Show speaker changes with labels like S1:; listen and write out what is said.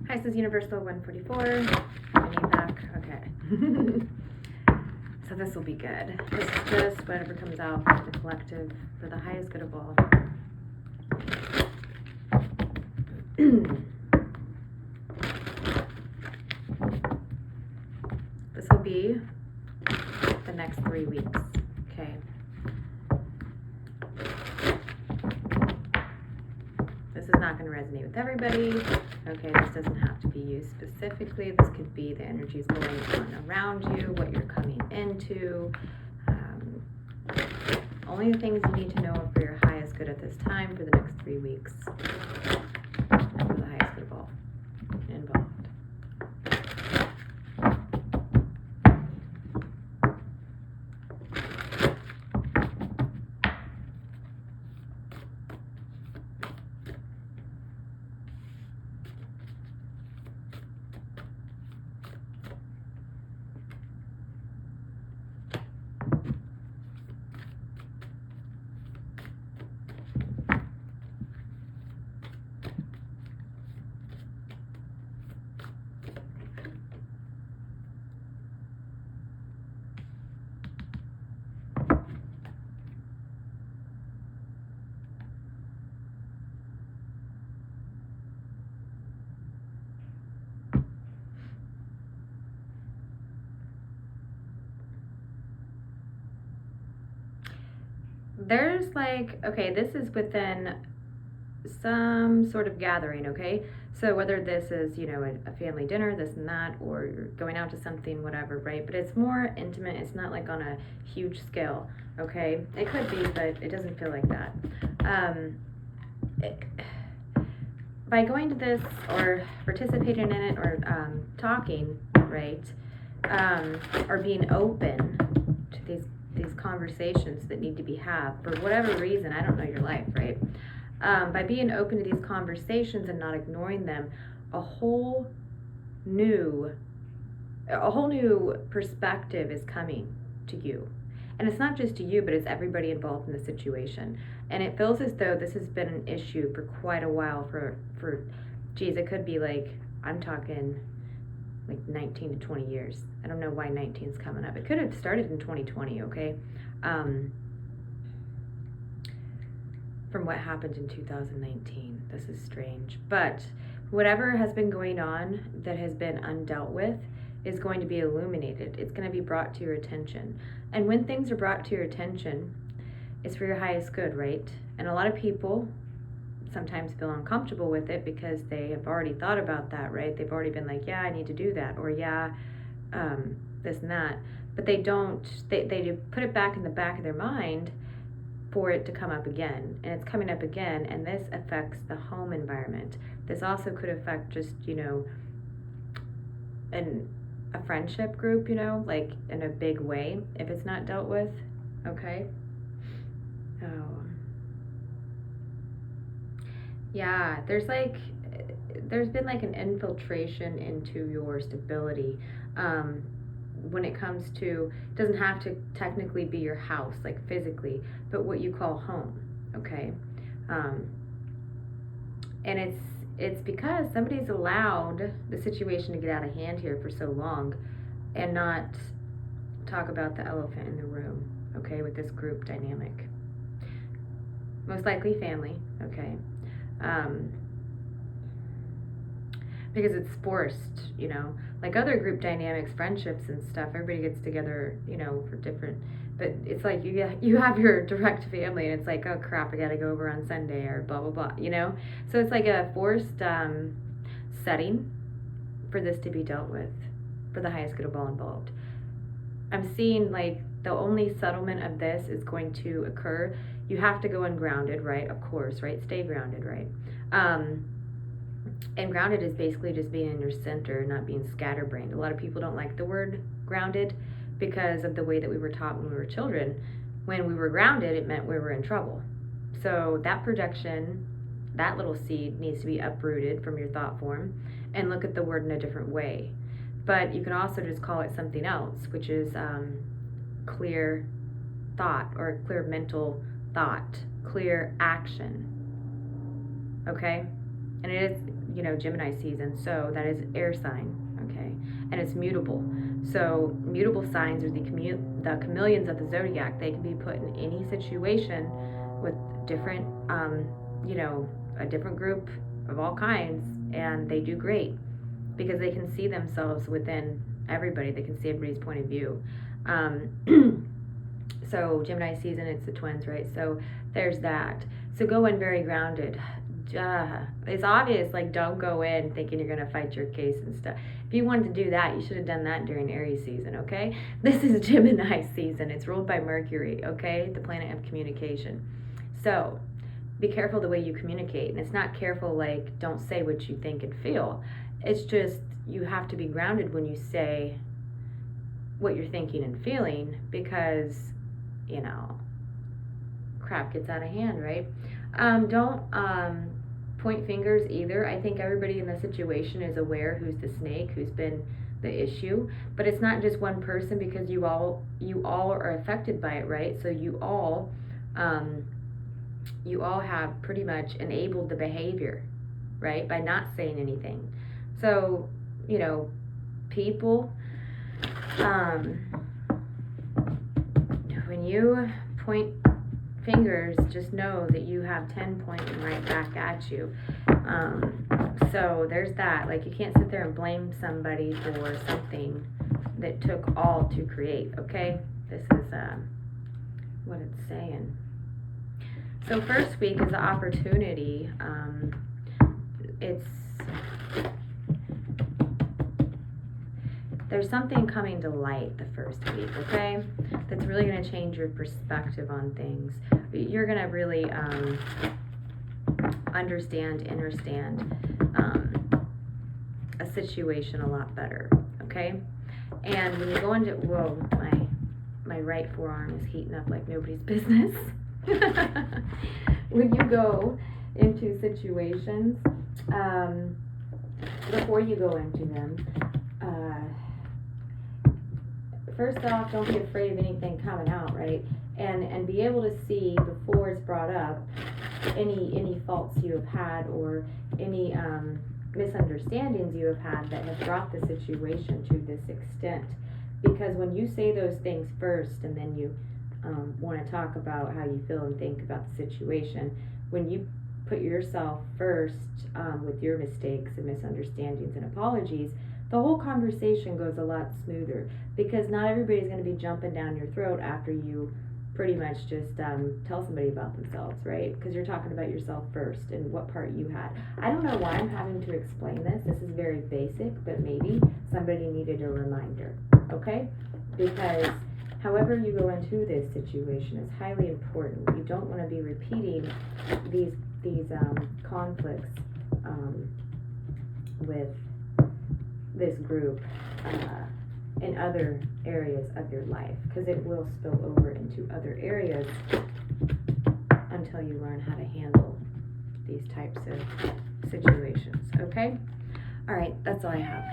S1: Hi, this is Universal 144. I need back. Okay. So this will be good. This is just whatever comes out for the collective, for the highest good of all. This will be the next 3 weeks. Okay. This is not going to resonate with everybody. Okay, this doesn't have to be you specifically. This could be the energies going on around you, what you're coming into. Only the things you need to know for your highest good at this time for the next 3 weeks. For the highest good of all involved. There's like, okay, this is within some sort of gathering, okay? So whether this is, you know, a family dinner, this and that, or you're going out to something, whatever, right? But it's more intimate. It's not like on a huge scale, okay? It could be, but it doesn't feel like that. By going to this or participating in it or talking, right, or being open to these conversations that need to be had for whatever reason, I don't know your life, right? By being open to these conversations and not ignoring them, a whole new perspective is coming to you. And it's not just to you, but it's everybody involved in the situation. And it feels as though this has been an issue for quite a while for geez, it could be like, I'm talking like 19 to 20 years. I don't know why 19 is coming up. It could have started in 2020, okay? From what happened in 2019. This is strange. But whatever has been going on that has been undealt with is going to be illuminated. It's going to be brought to your attention. And when things are brought to your attention, it's for your highest good, right? And a lot of people sometimes feel uncomfortable with it because they have already thought about that, right? They've already been like, yeah, I need to do that, or yeah, this and that. But they don't, they put it back in the back of their mind for it to come up again. And it's coming up again, and this affects the home environment. This also could affect just, you know, a friendship group, you know, like in a big way, if it's not dealt with, okay? Oh. Yeah, there's been like an infiltration into your stability. When it comes to, it doesn't have to technically be your house, like physically, but what you call home, okay? And it's because somebody's allowed the situation to get out of hand here for so long and not talk about the elephant in the room, okay, with this group dynamic. Most likely family, okay? Because it's forced, you know, like other group dynamics, friendships and stuff, everybody gets together, you know, for different, but it's like you have your direct family and it's like, oh crap, I gotta go over on Sunday or blah blah blah, you know. So it's like a forced setting for this to be dealt with for the highest good of all involved. I'm seeing like the only settlement of this is going to occur. You have to go ungrounded, right? Of course, right? Stay grounded, right? And grounded is basically just being in your center, not being scatterbrained. A lot of people don't like the word grounded because of the way that we were taught when we were children. When we were grounded, it meant we were in trouble. So that projection, that little seed needs to be uprooted from your thought form and look at the word in a different way. But you can also just call it something else, which is clear thought or clear mental thought, clear action. Okay? And it is Gemini season. So that is air sign, okay? And it's mutable. So mutable signs are the chameleons of the zodiac. They can be put in any situation with different, a different group of all kinds, and they do great because they can see themselves within everybody. They can see everybody's point of view. So Gemini season, it's the twins, right? So there's that. So go in very grounded. It's obvious, like, don't go in thinking you're going to fight your case and stuff. If you wanted to do that, you should have done that during Aries season, okay? This is Gemini season. It's ruled by Mercury, okay? The planet of communication. So be careful the way you communicate. And it's not careful like don't say what you think and feel. It's just you have to be grounded when you say what you're thinking and feeling, because crap gets out of hand, right? Don't point fingers either. I think everybody in the situation is aware who's the snake, who's been the issue, but it's not just one person, because you all are affected by it, right? So you all have pretty much enabled the behavior, right, by not saying anything. So people, when you point fingers, just know that you have 10 pointing right back at you. So there's that. Like, you can't sit there and blame somebody for something that took all to create, okay? This is what it's saying. So first week is the opportunity. There's something coming to light the first week, okay? That's really going to change your perspective on things. You're going to really understand a situation a lot better, okay? And when you go into, whoa, my right forearm is heating up like nobody's business. When you go into situations, before you go into them, first off, don't be afraid of anything coming out, right? And be able to see before it's brought up any faults you have had, or any misunderstandings you have had that have brought the situation to this extent. Because when you say those things first, and then you want to talk about how you feel and think about the situation, when you put yourself first with your mistakes and misunderstandings and apologies, the whole conversation goes a lot smoother, because not everybody's going to be jumping down your throat after you pretty much just tell somebody about themselves, right? Because you're talking about yourself first and what part you had. I don't know why I'm having to explain this. This is very basic, but maybe somebody needed a reminder, okay? Because however you go into this situation is highly important. You don't want to be repeating these conflicts with this group in other areas of your life, because it will spill over into other areas until you learn how to handle these types of situations, okay? All right, that's all I have.